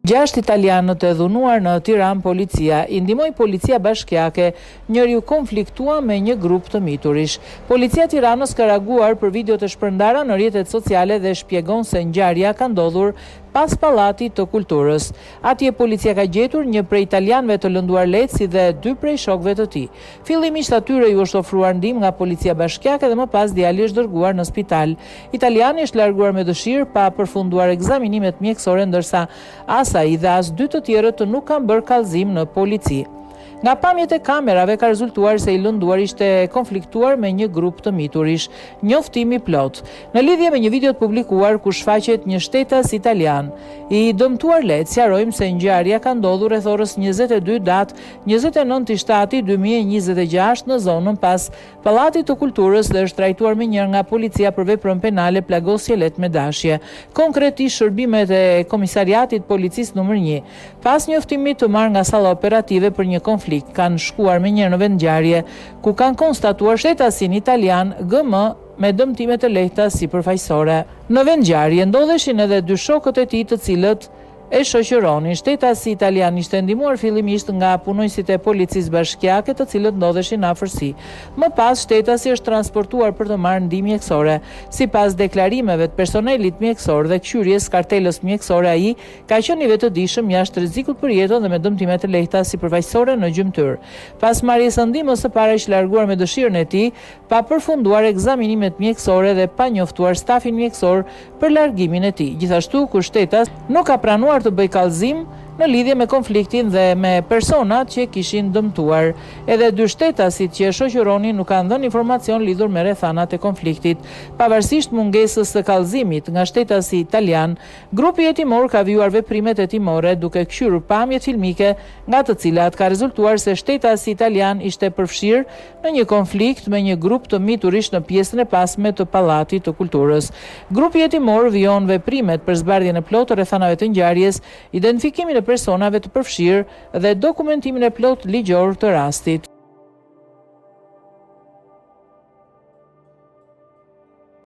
6 italianët e dhunuar në Tiranë policia i ndihmoi policia bashkiake, njëri u konfliktua me një grup të miturish. Policia e Tiranës ka reaguar për videot e shpërndara në rrjetet sociale dhe shpjegon se ngjarja ka ndodhur pas Pallatit të Kulturës. Atje policia ka gjetur një prej italianëve të lënduar lehtë si dhe 2 prej shokëve të tij. Fillimisht atyre ju është ofruar ndihmë nga policia bashkiake dhe më pas djali është dërguar në spital. Italiani është larguar me dëshirë pa përfunduar ekzaminimet mjekësore, ndërsa as ai dhe as 2 të tjerët nuk kanë bërë kallëzim në polici. Nga pamjet e kamerave ka rezultuar se i lënduar ishte konfliktuar me një grup të miturish, njoftimi plot. Në lidhje me një video të publikuar ku shfaqet një shtetas italian, i dëmtuar lehtë sqarojmë se ngjarja ka ndodhur rreth orës 22 datë 29/7/2026 në zonën pas Pallatit të Kulturës dhe është trajtuar me njërë nga policia për veprën penale plagosje lehtë me dashje. Konkretisht shërbimet e komisariatit policisë numër 1, pas njoftimit të marrë nga salla operative për një konflikt, kanë shkuar me njërë në vendngjarje, ku kanë konstatuar shtetasin italian GM me dëmtime të lehta si përfaqësore. Në vendngjarje ndodheshin edhe 2 shokët e tij të cilët e shoqëronin. Shtetasi italian ishte ndihmuar fillimisht nga punonjësit e policisë bashkiake, të cilët ndodheshin në afërsi. Më pas shtetasi është transportuar për të marrë ndihmë mjekësore. Sipas deklarimeve të personelit mjekësor dhe kqyrjes kartelës mjekësore, ai ka qenë i vetëdijshëm jashtë rrezikut për jetën dhe me dëmtime të lehta si përfaqësore në gjymtyr. Pas marrjes së ndihmës së parë ishte larguar me dëshirën e tij, pa përfunduar ekzaminimet mjekësore dhe pa njoftuar stafin mjekësor për largimin e tij. Gjithashtu, kushtetas nuk ka pranuar të bëj kallëzim në lidhje me konfliktin dhe me personat që kishin dëmtuar. Edhe 2 shtetasit që shoqëronin nuk kanë dhënë informacion lidhur me rrethanat e konfliktit. Pavarësisht mungesës së kallëzimit nga shtetasi italian, grupi hetimor ka vijuar veprimet hetimore duke kqyrur pamjet filmike nga të cilat ka rezultuar se shtetasi italian ishte përfshirë në një konflikt me një grup të miturish në pjesën e pasme të Pallatit të Kulturës. Grupi hetimor vijon veprimet për zbardhjen e plotë të rrethanave të ngjarjes, identifikimin e personave të përfshirë dhe dokumentimin e plot ligjor të rastit.